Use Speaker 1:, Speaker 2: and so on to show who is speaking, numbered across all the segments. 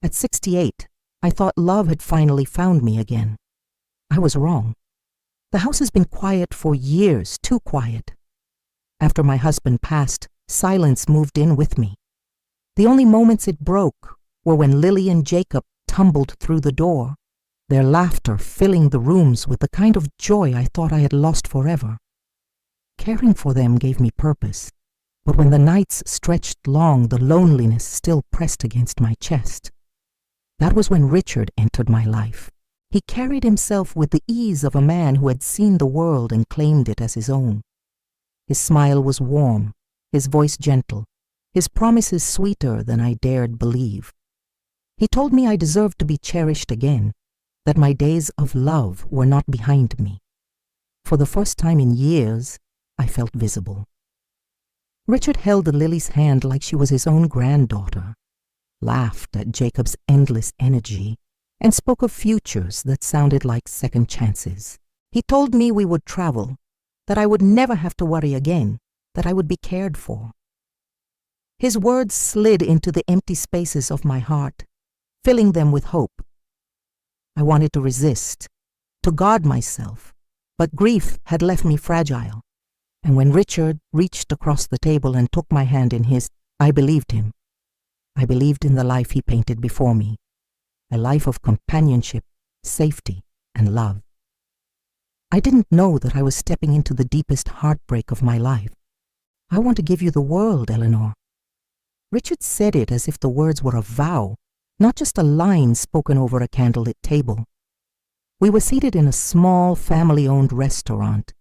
Speaker 1: At 68, I thought love had finally found me again. I was wrong. The house has been quiet for years, too quiet. After my husband passed, silence moved in with me. The only moments it broke were when Lily and Jacob tumbled through the door, their laughter filling the rooms with the kind of joy I thought I had lost forever. Caring for them gave me purpose, but when the nights stretched long, the loneliness still pressed against my chest. That was when Richard entered my life. He carried himself with the ease of a man who had seen the world and claimed it as his own. His smile was warm, his voice gentle, his promises sweeter than I dared believe. He told me I deserved to be cherished again, that my days of love were not behind me. For the first time in years, I felt visible. Richard held Lily's hand like she was his own granddaughter, laughed at Jacob's endless energy, and spoke of futures that sounded like second chances. He told me we would travel, that I would never have to worry again, that I would be cared for. His words slid into the empty spaces of my heart, filling them with hope. I wanted to resist, to guard myself, but grief had left me fragile. And when Richard reached across the table and took my hand in his, I believed him. I believed in the life he painted before me, a life of companionship, safety, and love. I didn't know that I was stepping into the deepest heartbreak of my life. I want to give you the world, Eleanor. Richard said it as if the words were a vow, not just a line spoken over a candlelit table. We were seated in a small, family-owned restaurant,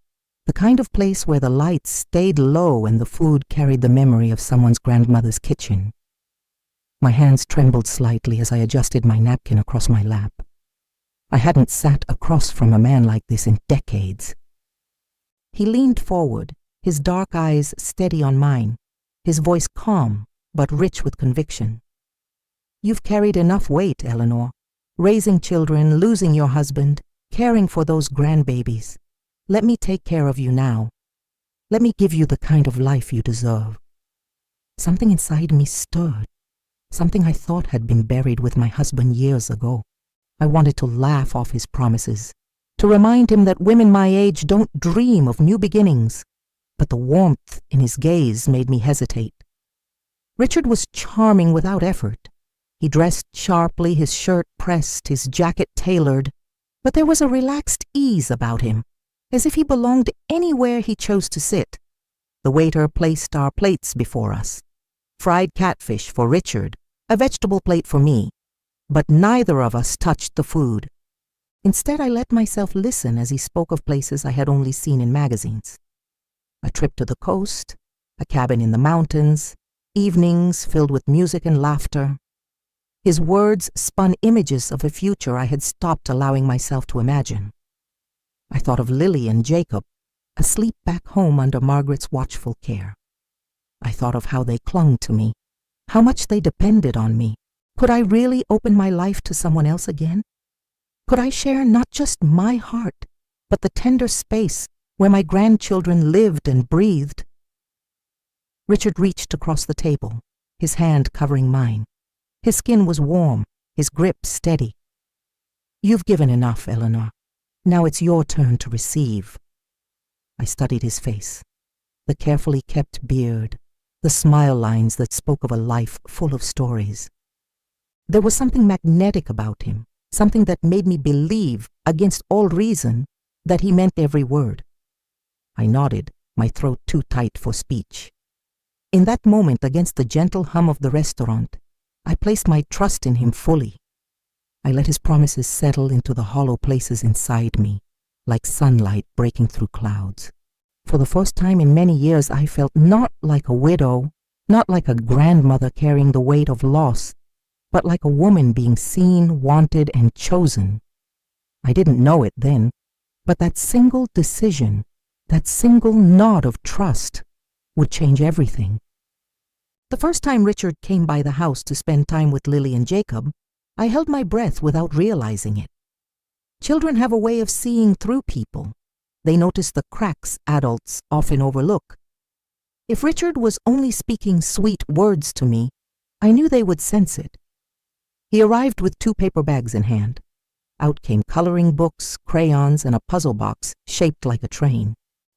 Speaker 1: the kind of place where the lights stayed low and the food carried the memory of someone's grandmother's kitchen. My hands trembled slightly as I adjusted my napkin across my lap. I hadn't sat across from a man like this in decades. He leaned forward, his dark eyes steady on mine, his voice calm but rich with conviction. You've carried enough weight, Eleanor, raising children, losing your husband, caring for those grandbabies. Let me take care of you now. Let me give you the kind of life you deserve. Something inside me stirred, something I thought had been buried with my husband years ago. I wanted to laugh off his promises, to remind him that women my age don't dream of new beginnings, but the warmth in his gaze made me hesitate. Richard was charming without effort. He dressed sharply, his shirt pressed, his jacket tailored, but there was a relaxed ease about him, as if he belonged anywhere he chose to sit. The waiter placed our plates before us. Fried catfish for Richard, a vegetable plate for me, but neither of us touched the food. Instead, I let myself listen as he spoke of places I had only seen in magazines. A trip to the coast, a cabin in the mountains, evenings filled with music and laughter. His words spun images of a future I had stopped allowing myself to imagine. I thought of Lily and Jacob, asleep back home under Margaret's watchful care. I thought of how they clung to me, how much they depended on me. Could I really open my life to someone else again? Could I share not just my heart, but the tender space where my grandchildren lived and breathed? Richard reached across the table, his hand covering mine. His skin was warm, his grip steady. You've given enough, Eleanor. Now it's your turn to receive. I studied his face, the carefully kept beard, the smile lines that spoke of a life full of stories. There was something magnetic about him, something that made me believe, against all reason, that he meant every word. I nodded, my throat too tight for speech. In that moment, against the gentle hum of the restaurant, I placed my trust in him fully. I let his promises settle into the hollow places inside me, like sunlight breaking through clouds. For the first time in many years, I felt not like a widow, not like a grandmother carrying the weight of loss, but like a woman being seen, wanted, and chosen. I didn't know it then, but that single decision, that single nod of trust, would change everything. The first time Richard came by the house to spend time with Lily and Jacob, I held my breath without realizing it. Children have a way of seeing through people. They notice the cracks adults often overlook. If Richard was only speaking sweet words to me, I knew they would sense it. He arrived with 2 paper bags in hand. Out came coloring books, crayons, and a puzzle box shaped like a train.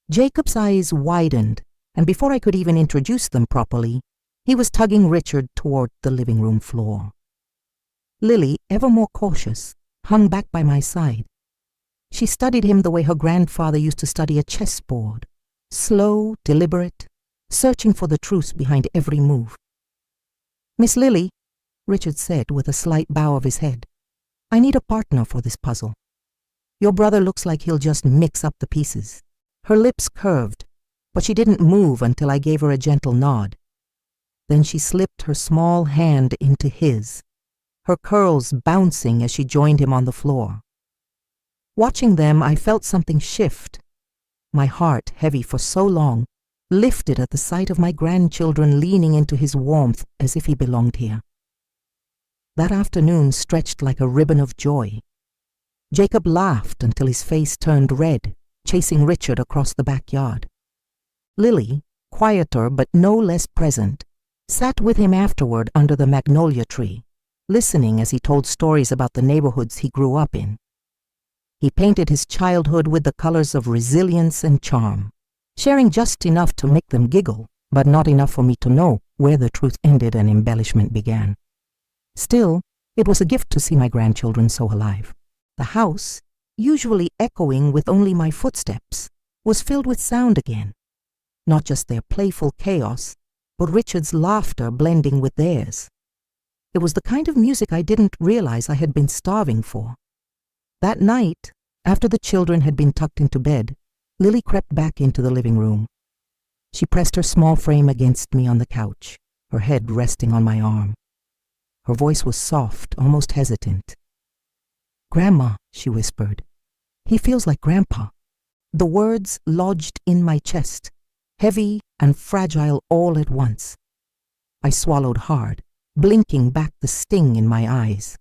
Speaker 1: Jacob's eyes widened, and before I could even introduce them properly, he was tugging Richard toward the living room floor. Lily, ever more cautious, hung back by my side. She studied him the way her grandfather used to study a chessboard, slow, deliberate, searching for the truth behind every move. "Miss Lily," Richard said with a slight bow of his head, "I need a partner for this puzzle. Your brother looks like he'll just mix up the pieces." Her lips curved, but she didn't move until I gave her a gentle nod. Then she slipped her small hand into his, her curls bouncing as she joined him on the floor. Watching them, I felt something shift. My heart, heavy for so long, lifted at the sight of my grandchildren leaning into his warmth as if he belonged here. That afternoon stretched like a ribbon of joy. Jacob laughed until his face turned red, chasing Richard across the backyard. Lily, quieter but no less present, sat with him afterward under the magnolia tree, listening as he told stories about the neighborhoods he grew up in. He painted his childhood with the colors of resilience and charm, sharing just enough to make them giggle, but not enough for me to know where the truth ended and embellishment began. Still, it was a gift to see my grandchildren so alive. The house, usually echoing with only my footsteps, was filled with sound again. Not just their playful chaos, but Richard's laughter blending with theirs. It was the kind of music I didn't realize I had been starving for. That night, after the children had been tucked into bed, Lily crept back into the living room. She pressed her small frame against me on the couch, her head resting on my arm. Her voice was soft, almost hesitant. "Grandma," she whispered, "he feels like Grandpa." The words lodged in my chest, heavy and fragile all at once. I swallowed hard, blinking back the sting in my eyes.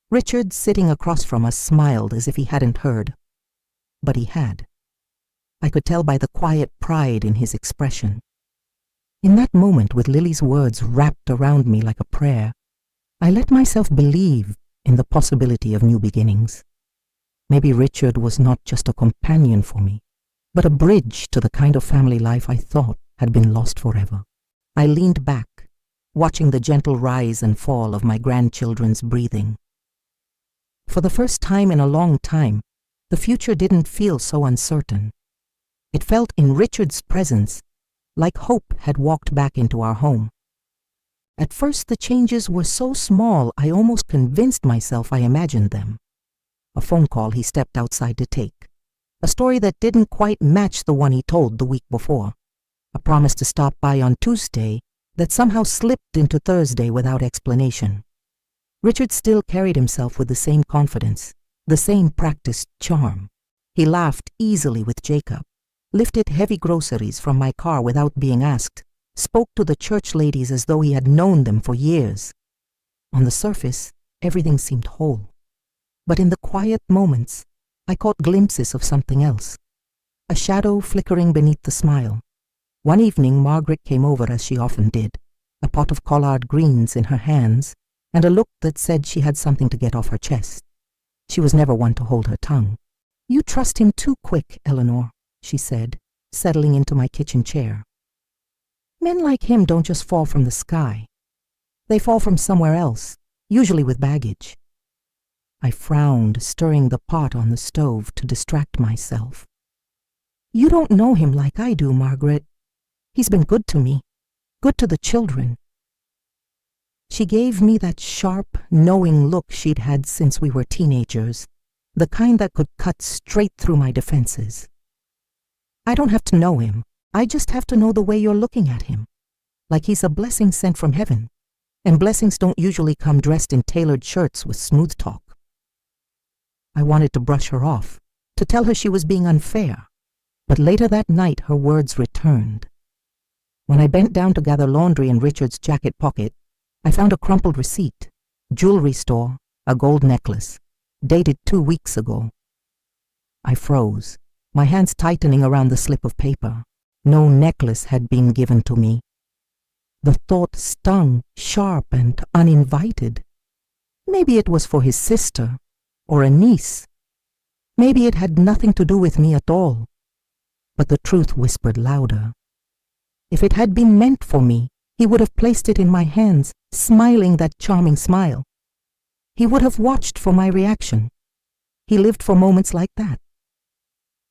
Speaker 1: Richard, sitting across from us, smiled as if he hadn't heard. But he had. I could tell by the quiet pride in his expression. In that moment, with Lily's words wrapped around me like a prayer, I let myself believe in the possibility of new beginnings. Maybe Richard was not just a companion for me, but a bridge to the kind of family life I thought had been lost forever. I leaned back, watching the gentle rise and fall of my grandchildren's breathing. For the first time in a long time, the future didn't feel so uncertain. It felt in Richard's presence like hope had walked back into our home. At first the changes were so small I almost convinced myself I imagined them. A phone call he stepped outside to take. A story that didn't quite match the one he told the week before. A promise to stop by on Tuesday that somehow slipped into Thursday without explanation. Richard still carried himself with the same confidence, the same practiced charm. He laughed easily with Jacob, lifted heavy groceries from my car without being asked, spoke to the church ladies as though he had known them for years. On the surface, everything seemed whole. But in the quiet moments, I caught glimpses of something else. A shadow flickering beneath the smile. One evening, Margaret came over as she often did, a pot of collard greens in her hands, and a look that said she had something to get off her chest. She was never one to hold her tongue. "You trust him too quick, Eleanor," she said, settling into my kitchen chair. "Men like him don't just fall from the sky. They fall from somewhere else, usually with baggage." I frowned, stirring the pot on the stove to distract myself. "You don't know him like I do, Margaret. He's been good to me, good to the children." She gave me that sharp, knowing look she'd had since we were teenagers, the kind that could cut straight through my defenses. "I don't have to know him. I just have to know the way you're looking at him, like he's a blessing sent from heaven, and blessings don't usually come dressed in tailored shirts with smooth talk." I wanted to brush her off, to tell her she was being unfair, but later that night her words returned. When I bent down to gather laundry in Richard's jacket pocket, I found a crumpled receipt, jewelry store, a gold necklace, dated 2 weeks ago. I froze, my hands tightening around the slip of paper. No necklace had been given to me. The thought stung, sharp and uninvited, Maybe it was for his sister or a niece. Maybe it had nothing to do with me at all. But the truth whispered louder. If it had been meant for me, he would have placed it in my hands, smiling that charming smile. He would have watched for my reaction. He lived for moments like that.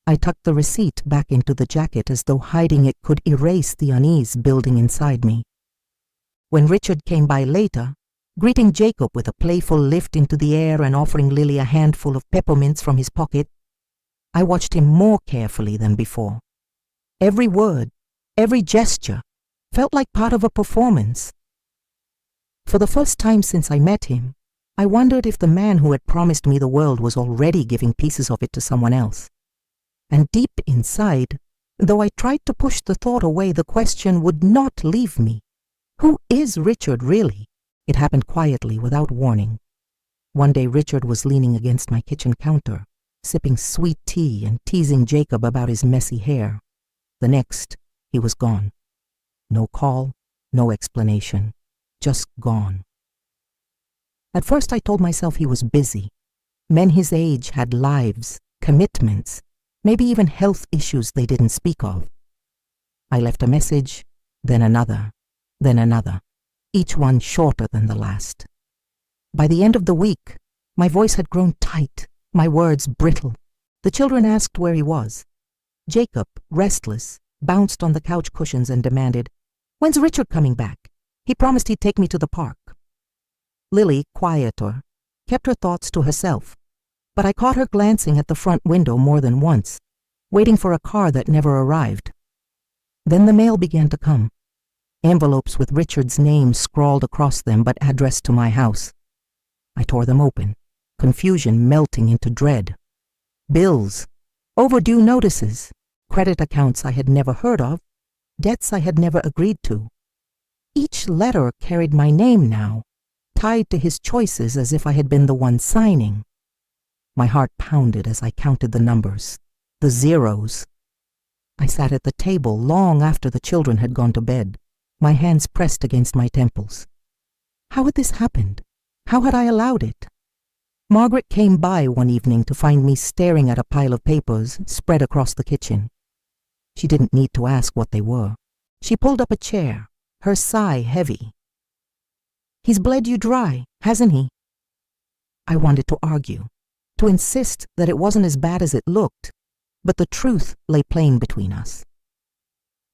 Speaker 1: I tucked the receipt back into the jacket as though hiding it could erase the unease building inside me. When Richard came by later, greeting Jacob with a playful lift into the air and offering Lily a handful of peppermints from his pocket, I watched him more carefully than before. Every word, every gesture, felt like part of a performance. For the first time since I met him, I wondered if the man who had promised me the world was already giving pieces of it to someone else. And deep inside, though I tried to push the thought away, the question would not leave me. Who is Richard really? It happened quietly, without warning. One day Richard was leaning against my kitchen counter, sipping sweet tea and teasing Jacob about his messy hair. The next, he was gone. No call, no explanation, just gone. At first I told myself he was busy. Men his age had lives, commitments, maybe even health issues they didn't speak of. I left a message, then another, each one shorter than the last. By the end of the week, my voice had grown tight, my words brittle. The children asked where he was. Jacob, restless, bounced on the couch cushions and demanded, "When's Richard coming back? He promised he'd take me to the park." Lily, quieter, kept her thoughts to herself, but I caught her glancing at the front window more than once, waiting for a car that never arrived. Then the mail began to come. Envelopes with Richard's name scrawled across them but addressed to my house. I tore them open, confusion melting into dread. Bills, overdue notices, credit accounts I had never heard of, debts I had never agreed to. Each letter carried my name now, tied to his choices as if I had been the one signing. My heart pounded as I counted the numbers, the zeros. I sat at the table long after the children had gone to bed, my hands pressed against my temples. How had this happened? How had I allowed it? Margaret came by one evening to find me staring at a pile of papers spread across the kitchen. She didn't need to ask what they were. She pulled up a chair, her sigh heavy. "He's bled you dry, hasn't he?" I wanted to argue, to insist that it wasn't as bad as it looked, but the truth lay plain between us.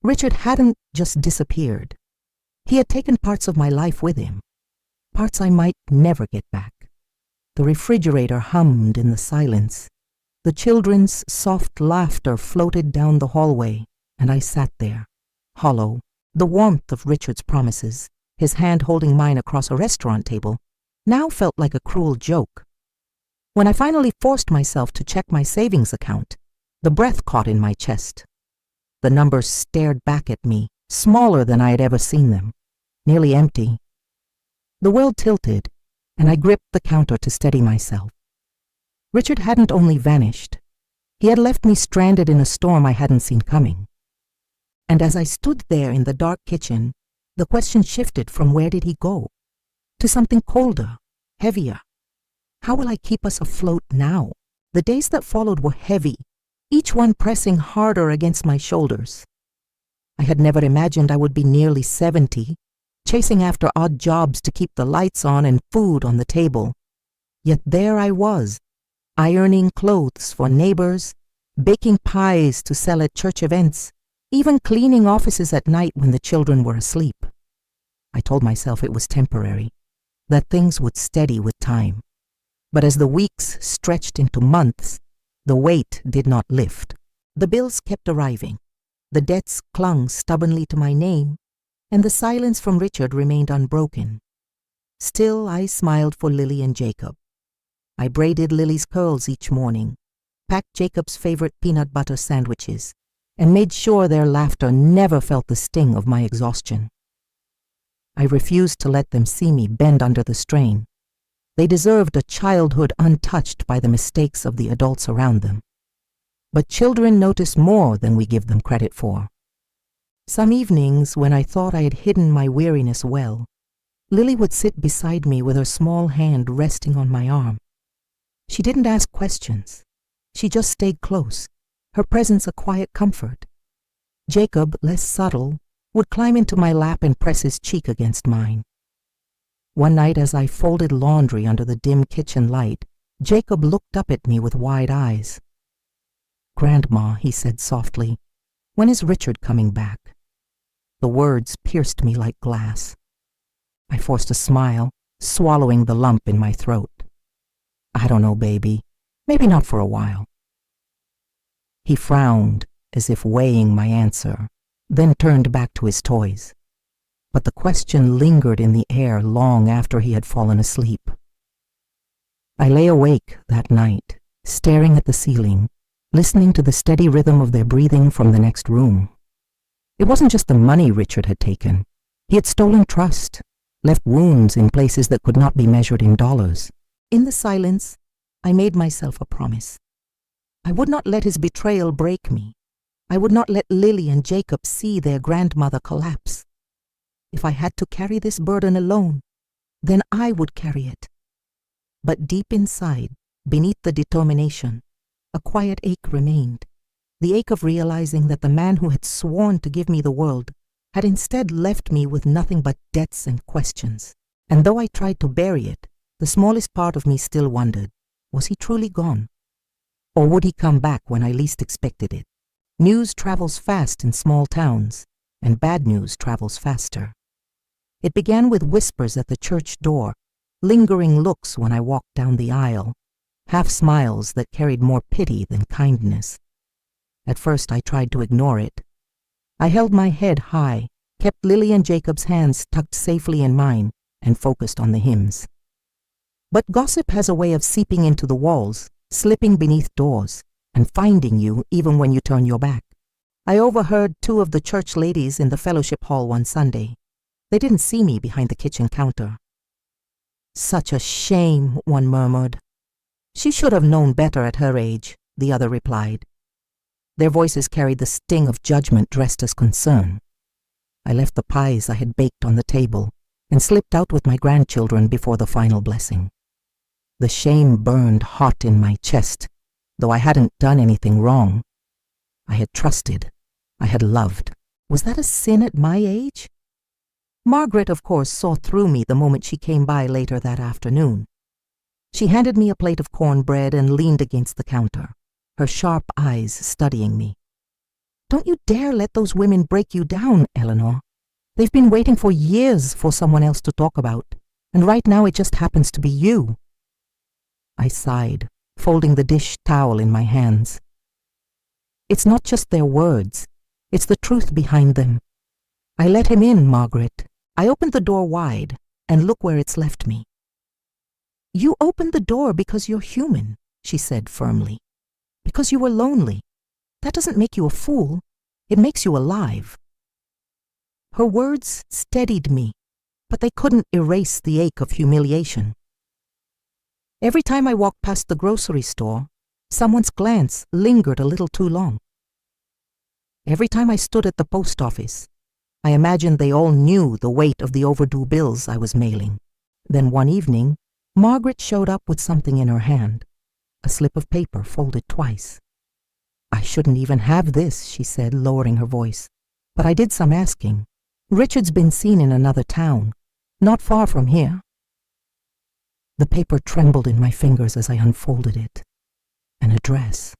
Speaker 1: Richard hadn't just disappeared. He had taken parts of my life with him, parts I might never get back. The refrigerator hummed in the silence. The children's soft laughter floated down the hallway, and I sat there, hollow, the warmth of Richard's promises, his hand holding mine across a restaurant table, now felt like a cruel joke. When I finally forced myself to check my savings account, the breath caught in my chest. The numbers stared back at me, smaller than I had ever seen them, nearly empty. The world tilted, and I gripped the counter to steady myself. Richard hadn't only vanished. He had left me stranded in a storm I hadn't seen coming. And as I stood there in the dark kitchen, the question shifted from where did he go to something colder, heavier. How will I keep us afloat now? The days that followed were heavy, each one pressing harder against my shoulders. I had never imagined I would be nearly 70, chasing after odd jobs to keep the lights on and food on the table. Yet there I was, ironing clothes for neighbors, baking pies to sell at church events, even cleaning offices at night when the children were asleep. I told myself it was temporary, that things would steady with time. But as the weeks stretched into months, the weight did not lift. The bills kept arriving. The debts clung stubbornly to my name, and the silence from Richard remained unbroken. Still, I smiled for Lily and Jacob. I braided Lily's curls each morning, packed Jacob's favorite peanut butter sandwiches, and made sure their laughter never felt the sting of my exhaustion. I refused to let them see me bend under the strain. They deserved a childhood untouched by the mistakes of the adults around them. But children notice more than we give them credit for. Some evenings, when I thought I had hidden my weariness well, Lily would sit beside me with her small hand resting on my arm. She didn't ask questions. She just stayed close, her presence a quiet comfort. Jacob, less subtle, would climb into my lap and press his cheek against mine. One night as I folded laundry under the dim kitchen light, Jacob looked up at me with wide eyes. "Grandma," he said softly, "when is Richard coming back?" The words pierced me like glass. I forced a smile, swallowing the lump in my throat. "I don't know, baby. Maybe not for a while." He frowned, as if weighing my answer, then turned back to his toys. But the question lingered in the air long after he had fallen asleep. I lay awake that night, staring at the ceiling, listening to the steady rhythm of their breathing from the next room. It wasn't just the money Richard had taken. He had stolen trust, left wounds in places that could not be measured in dollars. In the silence, I made myself a promise. I would not let his betrayal break me. I would not let Lily and Jacob see their grandmother collapse. If I had to carry this burden alone, then I would carry it. But deep inside, beneath the determination, a quiet ache remained, the ache of realizing that the man who had sworn to give me the world had instead left me with nothing but debts and questions. And though I tried to bury it, the smallest part of me still wondered, was he truly gone? Or would he come back when I least expected it? News travels fast in small towns, and bad news travels faster. It began with whispers at the church door, lingering looks when I walked down the aisle, half smiles that carried more pity than kindness. At first I tried to ignore it. I held my head high, kept Lily and Jacob's hands tucked safely in mine, and focused on the hymns. But gossip has a way of seeping into the walls, slipping beneath doors, and finding you even when you turn your back. I overheard two of the church ladies in the fellowship hall one Sunday. They didn't see me behind the kitchen counter. "Such a shame," one murmured. "She should have known better at her age," the other replied. Their voices carried the sting of judgment dressed as concern. I left the pies I had baked on the table and slipped out with my grandchildren before the final blessing. The shame burned hot in my chest, though I hadn't done anything wrong. I had trusted. I had loved. Was that a sin at my age? Margaret, of course, saw through me the moment she came by later that afternoon. She handed me a plate of cornbread and leaned against the counter, her sharp eyes studying me. "Don't you dare let those women break you down, Eleanor. They've been waiting for years for someone else to talk about, and right now it just happens to be you." I sighed, folding the dish towel in my hands. "It's not just their words. It's the truth behind them. I let him in, Margaret. I opened the door wide, and look where it's left me." "You opened the door because you're human," she said firmly. "Because you were lonely. That doesn't make you a fool. It makes you alive." Her words steadied me, but they couldn't erase the ache of humiliation. Every time I walked past the grocery store, someone's glance lingered a little too long. Every time I stood at the post office, I imagined they all knew the weight of the overdue bills I was mailing. Then one evening, Margaret showed up with something in her hand, a slip of paper folded twice. "I shouldn't even have this," she said, lowering her voice. "But I did some asking. Richard's been seen in another town, not far from here." The paper trembled in my fingers as I unfolded it. An address.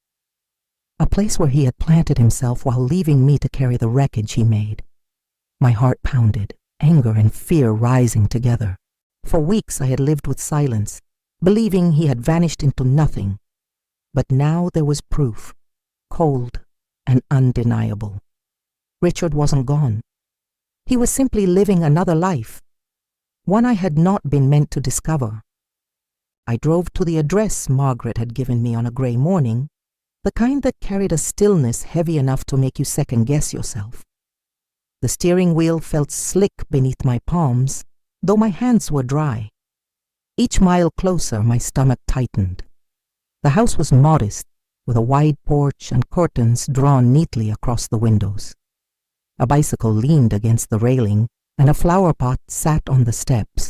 Speaker 1: A place where he had planted himself while leaving me to carry the wreckage he made. My heart pounded, anger and fear rising together. For weeks I had lived with silence, believing he had vanished into nothing. But now there was proof, cold and undeniable. Richard wasn't gone. He was simply living another life, one I had not been meant to discover. I drove to the address Margaret had given me on a gray morning, the kind that carried a stillness heavy enough to make you second-guess yourself. The steering wheel felt slick beneath my palms, though my hands were dry. Each mile closer, my stomach tightened. The house was modest, with a wide porch and curtains drawn neatly across the windows. A bicycle leaned against the railing, and a flower pot sat on the steps.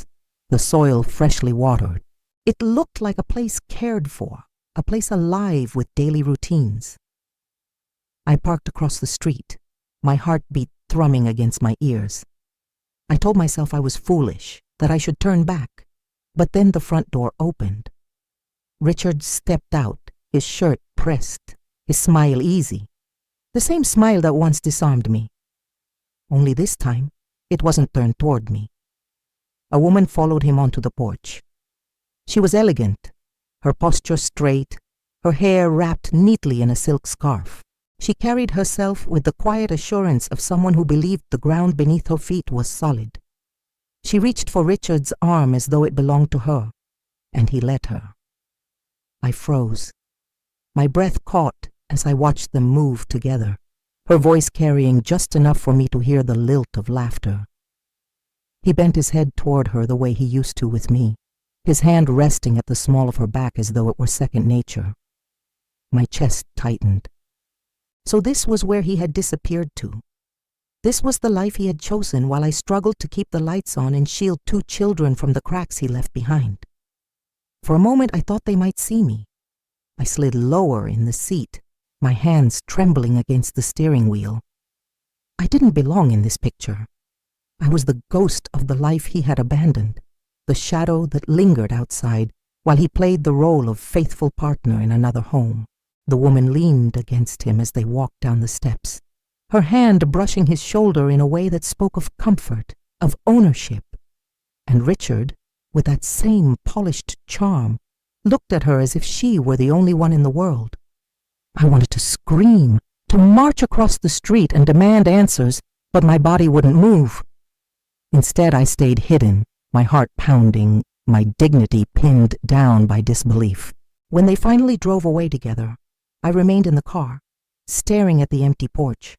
Speaker 1: the soil freshly watered. It looked like a place cared for, a place alive with daily routines. I parked across the street, my heartbeat thrumming against my ears. I told myself I was foolish, that I should turn back, but then the front door opened. Richard stepped out, his shirt pressed, his smile easy, the same smile that once disarmed me. Only this time, it wasn't turned toward me. A woman followed him onto the porch. She was elegant, her posture straight, her hair wrapped neatly in a silk scarf. She carried herself with the quiet assurance of someone who believed the ground beneath her feet was solid. She reached for Richard's arm as though it belonged to her, and he let her. I froze. My breath caught as I watched them move together, her voice carrying just enough for me to hear the lilt of laughter. He bent his head toward her the way he used to with me, his hand resting at the small of her back as though it were second nature. My chest tightened. So this was where he had disappeared to. This was the life he had chosen while I struggled to keep the lights on and shield 2 children from the cracks he left behind. For a moment I thought they might see me. I slid lower in the seat, my hands trembling against the steering wheel. I didn't belong in this picture. I was the ghost of the life he had abandoned, the shadow that lingered outside while he played the role of faithful partner in another home. The woman leaned against him as they walked down the steps, her hand brushing his shoulder in a way that spoke of comfort, of ownership. And Richard, with that same polished charm, looked at her as if she were the only one in the world. I wanted to scream, to march across the street and demand answers, but my body wouldn't move. Instead, I stayed hidden, my heart pounding, my dignity pinned down by disbelief. When they finally drove away together, I remained in the car, staring at the empty porch.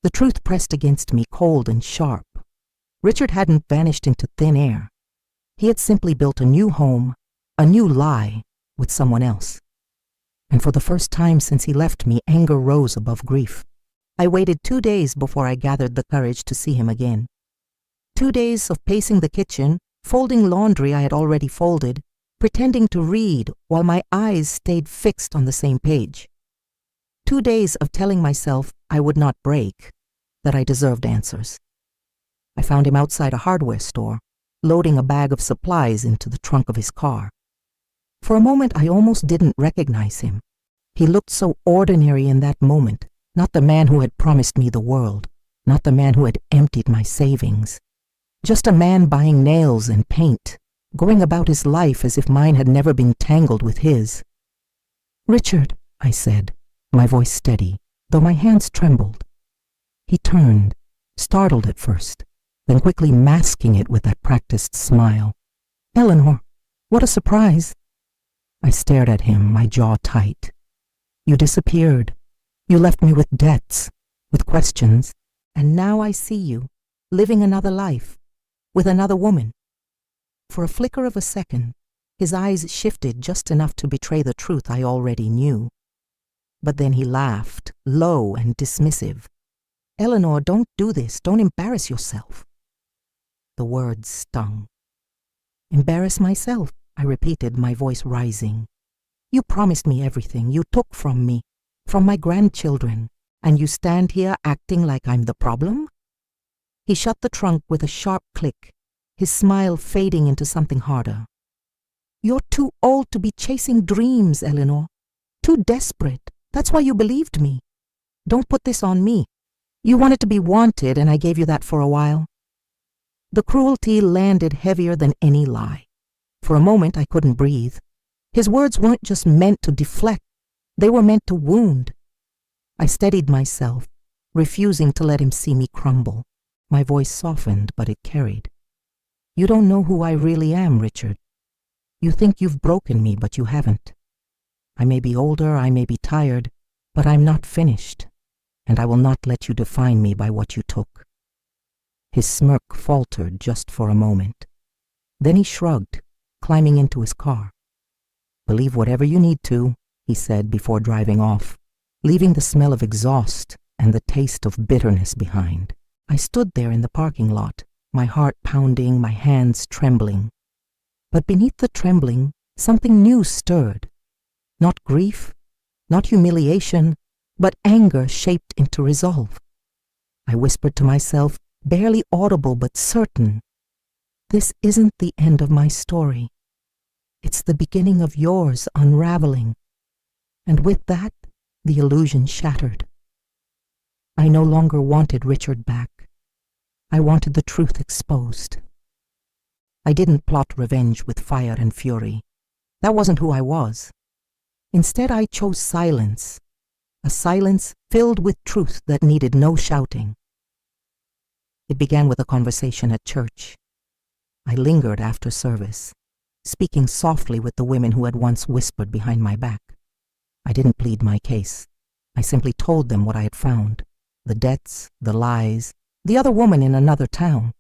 Speaker 1: The truth pressed against me cold and sharp. Richard hadn't vanished into thin air. He had simply built a new home, a new lie, with someone else. And for the first time since he left me, anger rose above grief. I waited 2 days before I gathered the courage to see him again. 2 days of pacing the kitchen, folding laundry I had already folded, pretending to read while my eyes stayed fixed on the same page. 2 days of telling myself I would not break, that I deserved answers. I found him outside a hardware store, loading a bag of supplies into the trunk of his car. For a moment I almost didn't recognize him. He looked so ordinary in that moment, not the man who had promised me the world, not the man who had emptied my savings. Just a man buying nails and paint, going about his life as if mine had never been tangled with his. "Richard," I said, my voice steady, though my hands trembled. He turned, startled at first, then quickly masking it with that practiced smile. "Eleanor, what a surprise." I stared at him, my jaw tight. "You disappeared. You left me with debts, with questions, and now I see you, living another life, with another woman." For a flicker of a second, his eyes shifted just enough to betray the truth I already knew. But then he laughed, low and dismissive. "Eleanor, don't do this. Don't embarrass yourself." The words stung. "Embarrass myself," I repeated, my voice rising. "You promised me everything. You took from me, from my grandchildren, and you stand here acting like I'm the problem?" He shut the trunk with a sharp click, his smile fading into something harder. "You're too old to be chasing dreams, Eleanor. Too desperate. That's why you believed me. Don't put this on me. You wanted to be wanted, and I gave you that for a while." The cruelty landed heavier than any lie. For a moment, I couldn't breathe. His words weren't just meant to deflect. They were meant to wound. I steadied myself, refusing to let him see me crumble. My voice softened, but it carried. "You don't know who I really am, Richard. You think you've broken me, but you haven't. I may be older, I may be tired, but I'm not finished, and I will not let you define me by what you took." His smirk faltered just for a moment. Then he shrugged, climbing into his car. "Believe whatever you need to," he said before driving off, leaving the smell of exhaust and the taste of bitterness behind. I stood there in the parking lot, my heart pounding, my hands trembling. But beneath the trembling, something new stirred. Not grief, not humiliation, but anger shaped into resolve. I whispered to myself, barely audible but certain, "This isn't the end of my story. It's the beginning of yours unraveling." And with that, the illusion shattered. I no longer wanted Richard back. I wanted the truth exposed. I didn't plot revenge with fire and fury. That wasn't who I was. Instead, I chose silence, a silence filled with truth that needed no shouting. It began with a conversation at church. I lingered after service, speaking softly with the women who had once whispered behind my back. I didn't plead my case. I simply told them what I had found, the debts, the lies, the other woman in another town.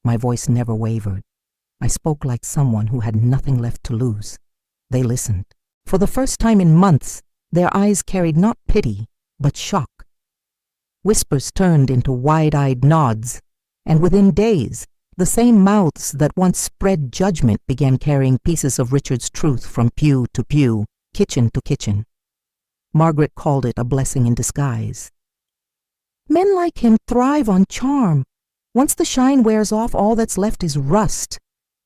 Speaker 1: My voice never wavered. I spoke like someone who had nothing left to lose. They listened. For the first time in months, their eyes carried not pity, but shock. Whispers turned into wide-eyed nods, and within days, the same mouths that once spread judgment began carrying pieces of Richard's truth from pew to pew, kitchen to kitchen. Margaret called it a blessing in disguise. Men like him thrive on charm. Once the shine wears off, all that's left is rust,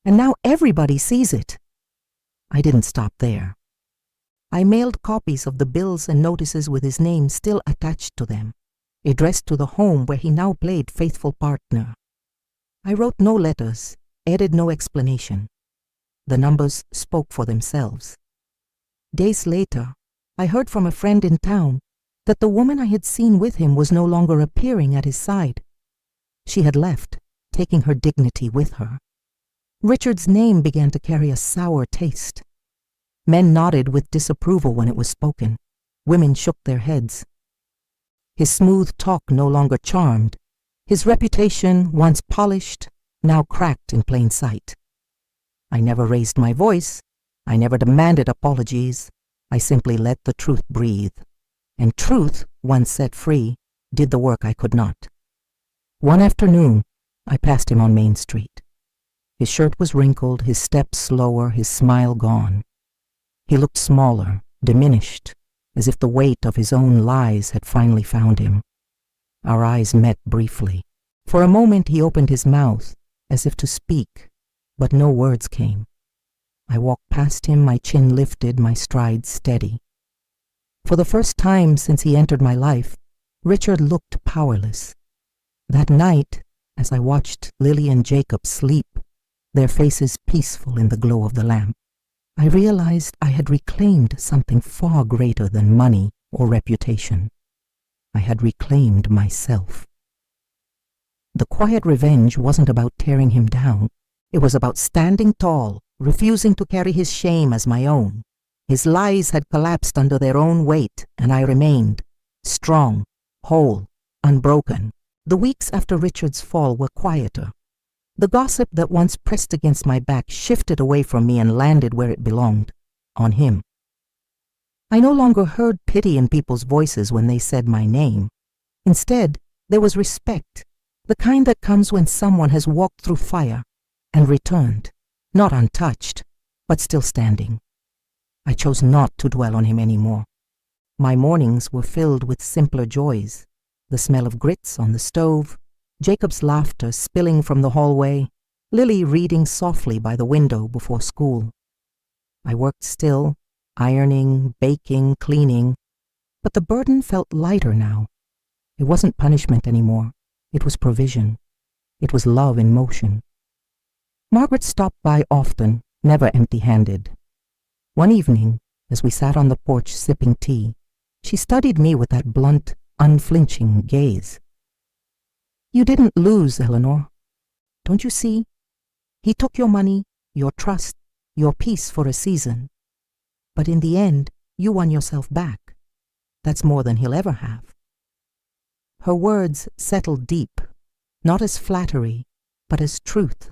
Speaker 1: and now everybody sees it. I didn't stop there. I mailed copies of the bills and notices with his name still attached to them, addressed to the home where he now played faithful partner. I wrote no letters, added no explanation. The numbers spoke for themselves. Days later, I heard from a friend in town that the woman I had seen with him was no longer appearing at his side. She had left, taking her dignity with her. Richard's name began to carry a sour taste. Men nodded with disapproval when it was spoken. Women shook their heads. His smooth talk no longer charmed. His reputation, once polished, now cracked in plain sight. I never raised my voice. I never demanded apologies. I simply let the truth breathe. And truth, once set free, did the work I could not. One afternoon, I passed him on Main Street. His shirt was wrinkled, his step slower, his smile gone. He looked smaller, diminished, as if the weight of his own lies had finally found him. Our eyes met briefly. For a moment he opened his mouth, as if to speak, but no words came. I walked past him, my chin lifted, my stride steady. For the first time since he entered my life, Richard looked powerless. That night, as I watched Lily and Jacob sleep, their faces peaceful in the glow of the lamp, I realized I had reclaimed something far greater than money or reputation. I had reclaimed myself. The quiet revenge wasn't about tearing him down. It was about standing tall, refusing to carry his shame as my own. His lies had collapsed under their own weight, and I remained, strong, whole, unbroken. The weeks after Richard's fall were quieter. The gossip that once pressed against my back shifted away from me and landed where it belonged, on him. I no longer heard pity in people's voices when they said my name. Instead, there was respect, the kind that comes when someone has walked through fire and returned, not untouched, but still standing. I chose not to dwell on him anymore. My mornings were filled with simpler joys, the smell of grits on the stove, Jacob's laughter spilling from the hallway, Lily reading softly by the window before school. I worked still, ironing, baking, cleaning, but the burden felt lighter now. It wasn't punishment anymore. It was provision. It was love in motion. Margaret stopped by often, never empty-handed. One evening, as we sat on the porch sipping tea, she studied me with that blunt, unflinching gaze. "You didn't lose, Eleanor. Don't you see? He took your money, your trust, your peace for a season. But in the end, you won yourself back. That's more than he'll ever have." Her words settled deep, not as flattery, but as truth.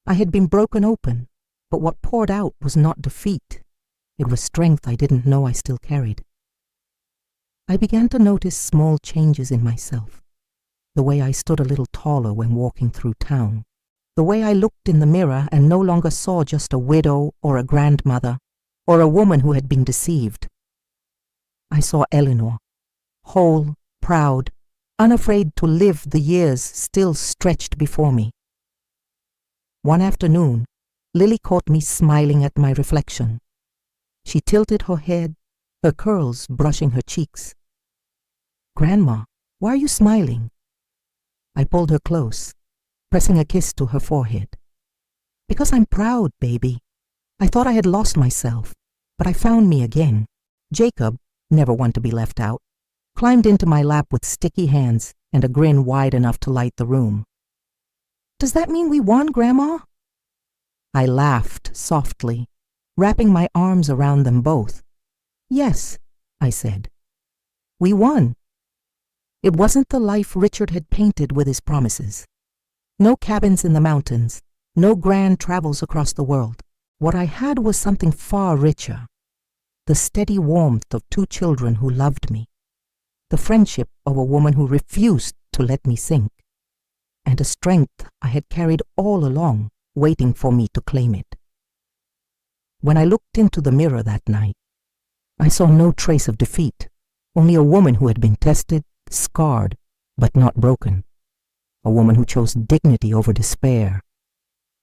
Speaker 1: I had been broken open, but what poured out was not defeat. It was strength I didn't know I still carried. I began to notice small changes in myself. The way I stood a little taller when walking through town. The way I looked in the mirror and no longer saw just a widow or a grandmother or a woman who had been deceived. I saw Eleanor, whole, proud, unafraid to live the years still stretched before me. One afternoon, Lily caught me smiling at my reflection. She tilted her head, her curls brushing her cheeks. "Grandma, why are you smiling?" I pulled her close, pressing a kiss to her forehead. "Because I'm proud, baby. I thought I had lost myself, but I found me again." Jacob, never one to be left out, climbed into my lap with sticky hands and a grin wide enough to light the room. "Does that mean we won, Grandma?" I laughed softly, wrapping my arms around them both. "Yes," I said. "We won." It wasn't the life Richard had painted with his promises. No cabins in the mountains, no grand travels across the world. What I had was something far richer. The steady warmth of 2 children who loved me. The friendship of a woman who refused to let me sink. And a strength I had carried all along, waiting for me to claim it. When I looked into the mirror that night, I saw no trace of defeat, only a woman who had been tested, scarred, but not broken. A woman who chose dignity over despair.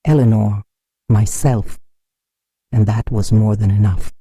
Speaker 1: Eleanor, myself, and that was more than enough.